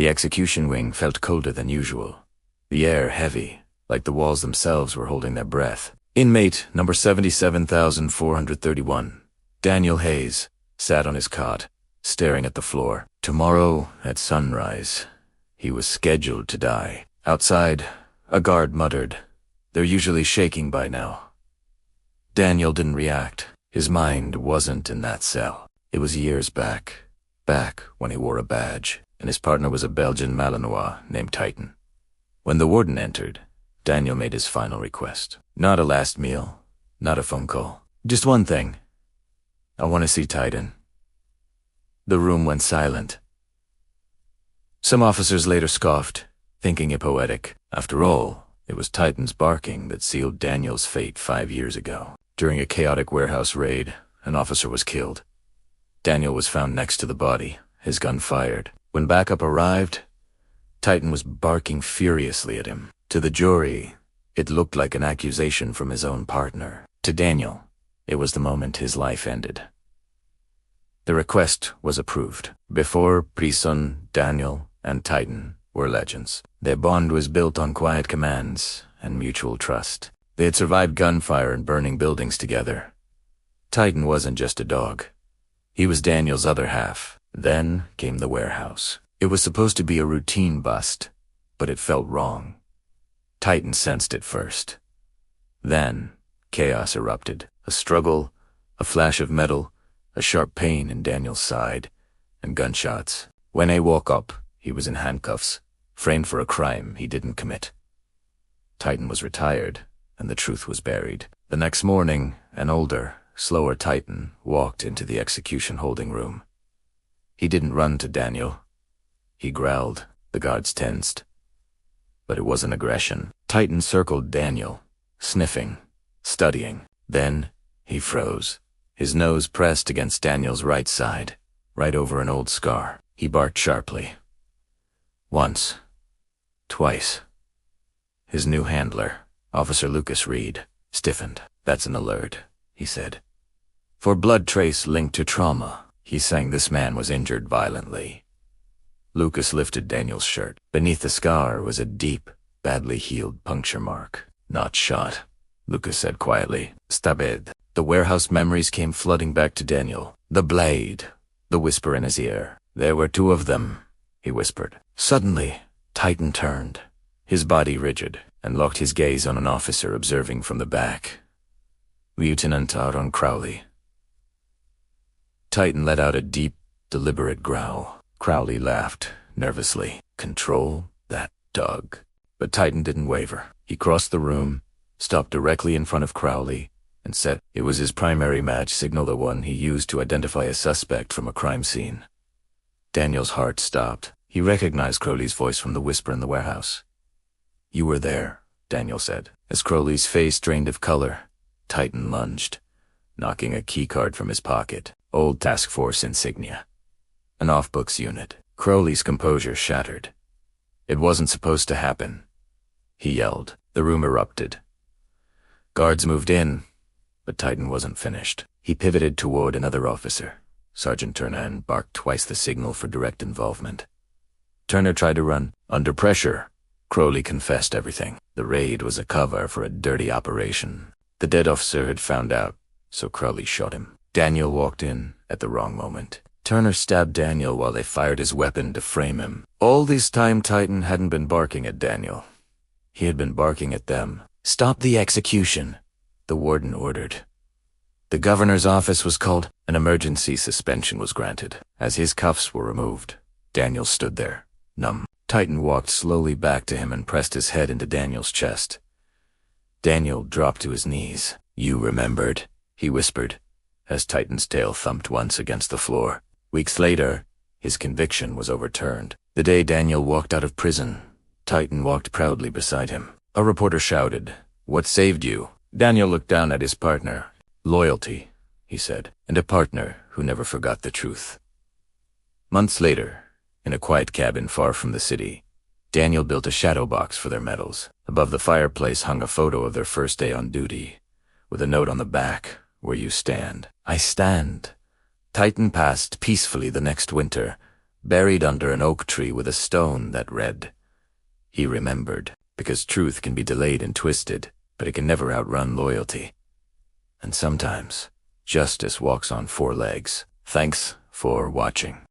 The execution wing felt colder than usual. The air heavy, like the walls themselves were holding their breath. Inmate number 77,431, Daniel Hayes, sat on his cot, staring at the floor. Tomorrow, at sunrise, he was scheduled to die. Outside, a guard muttered, "They're usually shaking by now." Daniel didn't react. His mind wasn't in that cell. It was years back when he wore a badge, and his partner was a Belgian Malinois named Titan. When the warden entered, Daniel made his final request. Not a last meal, not a phone call. Just one thing. I want to see Titan. The room went silent. Some officers later scoffed, thinking it poetic. After all, it was Titan's barking that sealed Daniel's fate 5 years ago. During a chaotic warehouse raid, an officer was killed. Daniel was found next to the body, his gun fired. When backup arrived, Titan was barking furiously at him. To the jury, it looked like an accusation from his own partner. To Daniel, it was the moment his life ended. The request was approved. Before prison, Daniel and Titan were legends. Their bond was built on quiet commands and mutual trust. They had survived gunfire and burning buildings together. Titan wasn't just a dog. He was Daniel's other half. Then came the warehouse. It was supposed to be a routine bust, but it felt wrong. Titan sensed it first. Then, chaos erupted. A struggle, a flash of metal, a sharp pain in Daniel's side, and gunshots. When he woke up, he was in handcuffs, framed for a crime he didn't commit. Titan was retired, and the truth was buried. The next morning, an older, slower Titan walked into the execution holding room. He didn't run to Daniel. He growled. The guards tensed. But it wasn't aggression. Titan circled Daniel, sniffing, studying. Then he froze. His nose pressed against Daniel's right side, right over an old scar. He barked sharply. Once. Twice. His new handler, Officer Lucas Reed, stiffened. "That's an alert," he said. "For blood trace linked to trauma." He sang this man was injured violently. Lucas lifted Daniel's shirt. Beneath the scar was a deep, badly healed puncture mark. "Not shot," Lucas said quietly. "Stabbed." The warehouse memories came flooding back to Daniel. The blade, the whisper in his ear. "There were 2 of them," he whispered. Suddenly, Titan turned, his body rigid, and locked his gaze on an officer observing from the back. Lieutenant Aaron Crowley. Titan let out a deep, deliberate growl. Crowley laughed, nervously. "Control that dog." But Titan didn't waver. He crossed the room, stopped directly in front of Crowley, and said it was his primary match signal, the one he used to identify a suspect from a crime scene. Daniel's heart stopped. He recognized Crowley's voice from the whisper in the warehouse. "You were there," Daniel said. As Crowley's face drained of color, Titan lunged, knocking a keycard from his pocket. Old task force insignia. An off-books unit. Crowley's composure shattered. It wasn't supposed to happen. He yelled. The room erupted. Guards moved in, but Titan wasn't finished. He pivoted toward another officer. Sergeant Turner, and barked twice the signal for direct involvement. Turner tried to run. Under pressure, Crowley confessed everything. The raid was a cover for a dirty operation. The dead officer had found out, so Crowley shot him. Daniel walked in at the wrong moment. Turner stabbed Daniel while they fired his weapon to frame him. All this time, Titan hadn't been barking at Daniel. He had been barking at them. "Stop the execution," the warden ordered. The governor's office was called. An emergency suspension was granted. As his cuffs were removed, Daniel stood there, numb. Titan walked slowly back to him and pressed his head into Daniel's chest. Daniel dropped to his knees. "You remembered," he whispered, as Titan's tail thumped once against the floor. Weeks later, his conviction was overturned. The day Daniel walked out of prison, Titan walked proudly beside him. A reporter shouted, "What saved you?" Daniel looked down at his partner. "Loyalty," he said, "and a partner who never forgot the truth." Months later, in a quiet cabin far from the city, Daniel built a shadow box for their medals. Above the fireplace hung a photo of their first day on duty, with a note on the back, "Where you stand, I stand." Titan passed peacefully the next winter, buried under an oak tree with a stone that read. He remembered, because truth can be delayed and twisted, but it can never outrun loyalty. And sometimes, justice walks on 4 legs. Thanks for watching.